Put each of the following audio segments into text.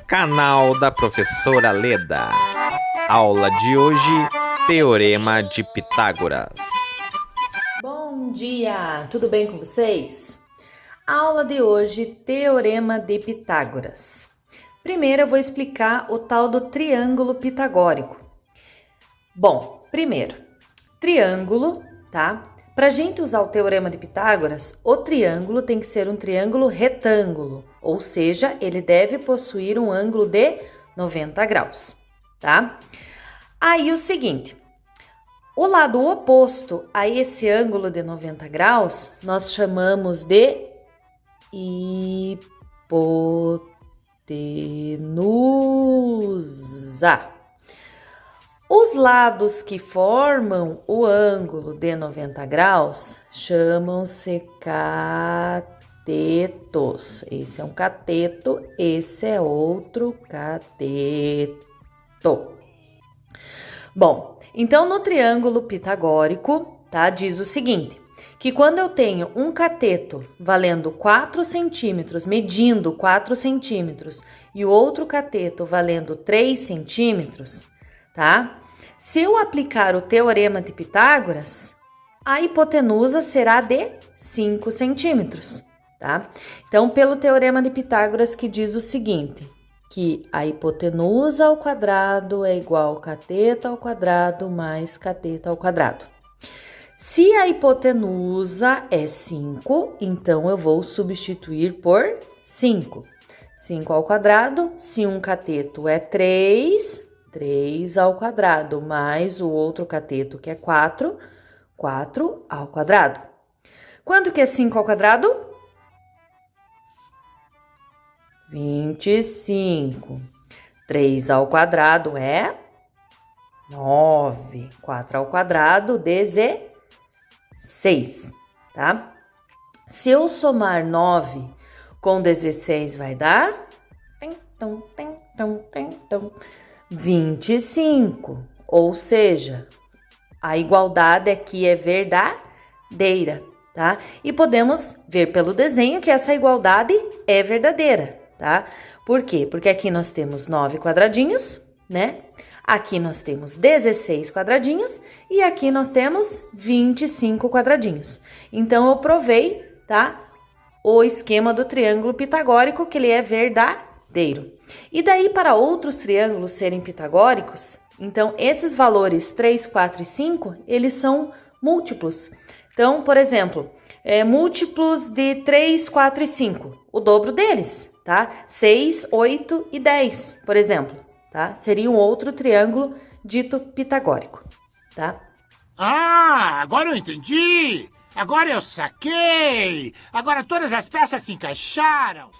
Canal da Professora Leda. Aula de hoje, Teorema de Pitágoras. Bom dia, tudo bem com vocês? Aula de hoje, Teorema de Pitágoras. Primeiro eu vou explicar o tal do triângulo pitagórico. Bom, primeiro, triângulo, tá? Para a gente usar o Teorema de Pitágoras, o triângulo tem que ser um triângulo retângulo, ou seja, ele deve possuir um ângulo de 90 graus, tá? Aí o seguinte, o lado oposto a esse ângulo de 90 graus, nós chamamos de hipotenusa. Os lados que formam o ângulo de 90 graus chamam-se catetos. Esse é um cateto, esse é outro cateto. Bom, então no triângulo pitagórico, tá, diz o seguinte, que quando eu tenho um cateto valendo 4 centímetros, medindo 4 centímetros, e o outro cateto valendo 3 centímetros, tá? Se eu aplicar o Teorema de Pitágoras, a hipotenusa será de 5 centímetros, tá? Então, pelo Teorema de Pitágoras que diz o seguinte, que a hipotenusa ao quadrado é igual a cateto ao quadrado mais cateto ao quadrado. Se a hipotenusa é 5, então eu vou substituir por 5. 5 ao quadrado, se um cateto é 3 ao quadrado, mais o outro cateto que é 4 ao quadrado. Quanto que é 5 ao quadrado? 25. 3 ao quadrado é 9. 4 ao quadrado, 16, tá? Se eu somar 9 com 16 vai dar 25, ou seja, a igualdade aqui é verdadeira, tá? E podemos ver pelo desenho que essa igualdade é verdadeira, tá? Por quê? Porque aqui nós temos 9 quadradinhos, né? Aqui nós temos 16 quadradinhos e aqui nós temos 25 quadradinhos. Então, eu provei, tá? O esquema do triângulo pitagórico, que ele é verdadeiro. E daí, para outros triângulos serem pitagóricos, então, esses valores 3, 4 e 5, eles são múltiplos. Então, por exemplo, múltiplos de 3, 4 e 5, o dobro deles, tá? 6, 8 e 10, por exemplo, tá? Seria um outro triângulo dito pitagórico, tá? Ah, agora eu entendi! Agora eu saquei! Agora todas as peças se encaixaram!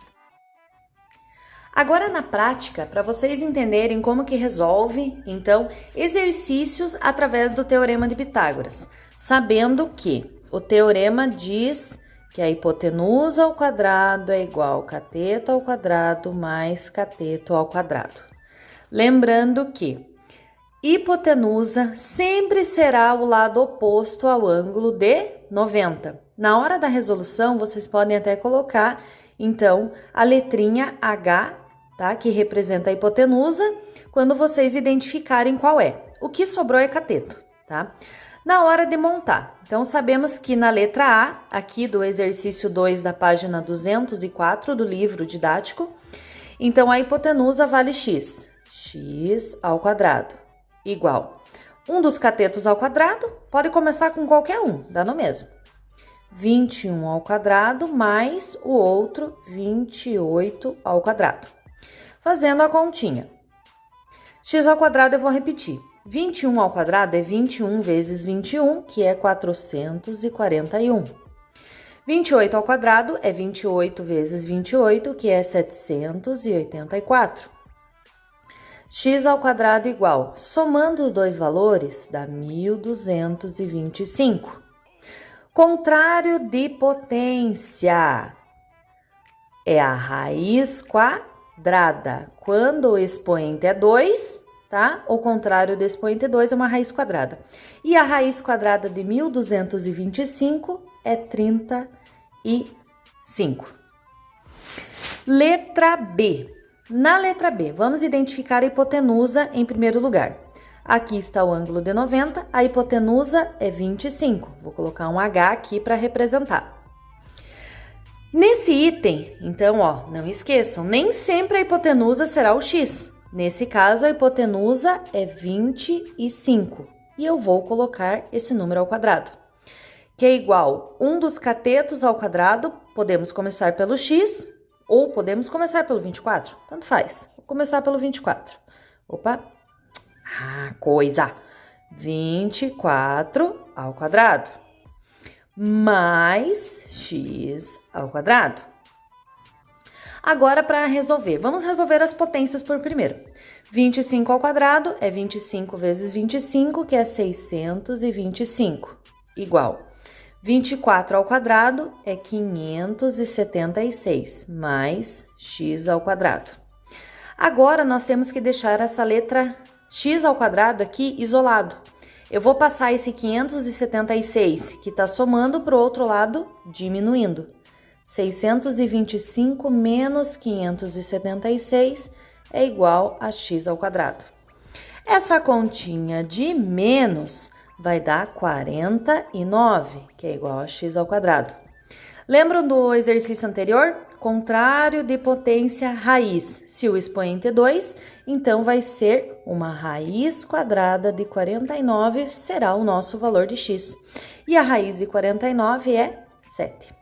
Agora, na prática, para vocês entenderem como que resolve, então, exercícios através do Teorema de Pitágoras, sabendo que o teorema diz que a hipotenusa ao quadrado é igual a cateto ao quadrado mais cateto ao quadrado. Lembrando que hipotenusa sempre será o lado oposto ao ângulo de 90. Na hora da resolução, vocês podem até colocar, então, a letrinha H, tá? Que representa a hipotenusa, quando vocês identificarem qual é. O que sobrou é cateto, tá? Na hora de montar, então, sabemos que na letra A, aqui do exercício 2 da página 204 do livro didático, então, a hipotenusa vale x. X ao quadrado, igual. Um dos catetos ao quadrado, pode começar com qualquer um, dá no mesmo. 21 ao quadrado mais o outro 28 ao quadrado. Fazendo a continha. X ao quadrado eu vou repetir. 21 ao quadrado é 21 vezes 21, que é 441. 28 ao quadrado é 28 vezes 28, que é 784. X ao quadrado igual, somando os dois valores, dá 1225. Contrário de potência é a raiz quadrada. Quando o expoente é 2, tá? O contrário do expoente 2 é uma raiz quadrada. E a raiz quadrada de 1225 é 35. Letra B. Na letra B, vamos identificar a hipotenusa em primeiro lugar. Aqui está o ângulo de 90, a hipotenusa é 25. Vou colocar um H aqui para representar. Nesse item, então, ó, não esqueçam, nem sempre a hipotenusa será o x. Nesse caso, a hipotenusa é 25 e eu vou colocar esse número ao quadrado, que é igual 1 dos catetos ao quadrado. Podemos começar pelo x ou podemos começar pelo 24, tanto faz. Vou começar pelo 24. Opa! Coisa! 24 ao quadrado mais x ao quadrado. Agora, para resolver, vamos resolver as potências por primeiro. 25 ao quadrado é 25 vezes 25, que é 625, igual. 24 ao quadrado é 576, mais x ao quadrado. Agora, nós temos que deixar essa letra x ao quadrado aqui isolado. Eu vou passar esse 576, que está somando para o outro lado, diminuindo. 625 menos 576 é igual a x ao quadrado. Essa continha de menos vai dar 49, que é igual a x ao quadrado. Lembram do exercício anterior? Contrário de potência raiz. Se o expoente é 2, então vai ser uma raiz quadrada de 49, será o nosso valor de x. E a raiz de 49 é 7.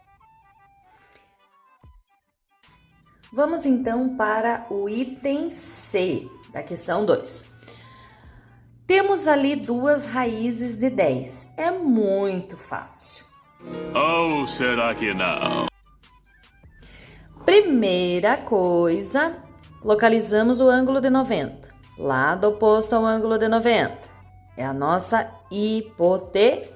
Vamos então para o item C da questão 2. Temos ali duas raízes de 10. É muito fácil. Ou será que não? Primeira coisa, localizamos o ângulo de 90. Lado oposto ao ângulo de 90. É a nossa hipotenusa.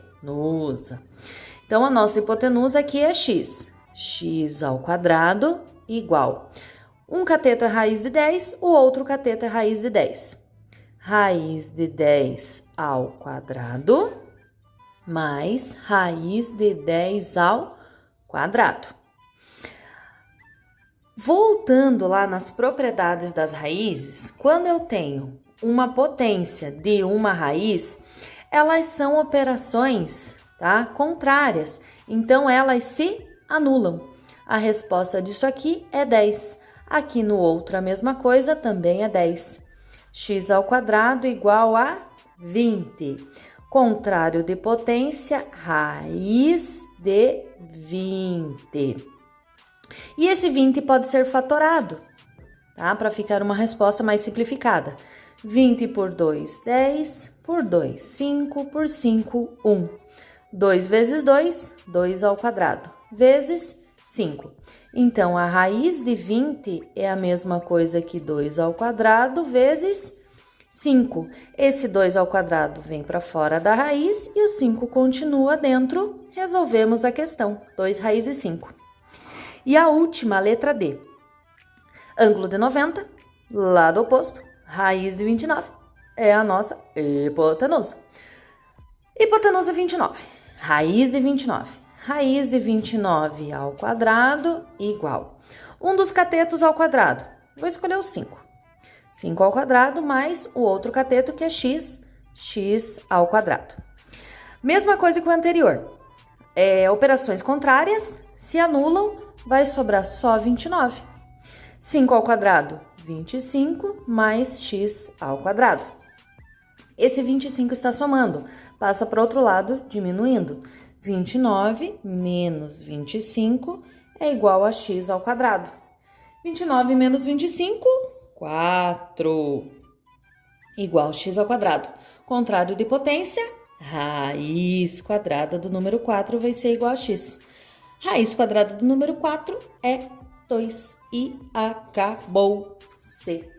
Então, a nossa hipotenusa aqui é x. X ao quadrado igual. Um cateto é raiz de 10, o outro cateto é raiz de 10. Raiz de 10 ao quadrado mais raiz de 10 ao quadrado. Voltando lá nas propriedades das raízes, quando eu tenho uma potência de uma raiz, elas são operações, tá, contrárias, então elas se anulam. A resposta disso aqui é 10. Aqui no outro a mesma coisa, também é 10. X ao quadrado igual a 20. Contrário de potência, raiz de 20. E esse 20 pode ser fatorado, tá? Para ficar uma resposta mais simplificada. 20 por 2, 10. Por 2, 5. Por 5, 1. 2 vezes 2, 2 ao quadrado. Vezes 5. Então, a raiz de 20 é a mesma coisa que 2 ao quadrado vezes 5. Esse 2 ao quadrado vem para fora da raiz e o 5 continua dentro. Resolvemos a questão. 2 raízes 5. E a última, a letra D. Ângulo de 90, lado oposto, raiz de 29. É a nossa hipotenusa. Hipotenusa 29. Raiz de 29. Raiz de 29 ao quadrado igual. Um dos catetos ao quadrado. Vou escolher o 5. 5 ao quadrado mais o outro cateto que é x, x ao quadrado. Mesma coisa que o anterior. Operações contrárias se anulam, vai sobrar só 29. 5 ao quadrado, 25 mais x ao quadrado. Esse 25 está somando, passa para o outro lado, diminuindo. 29 menos 25 é igual a x ao quadrado. 29 menos 25, 4. Igual a x ao quadrado. Contrário de potência, raiz quadrada do número 4 vai ser igual a x. Raiz quadrada do número 4 é 2 e acabou-se.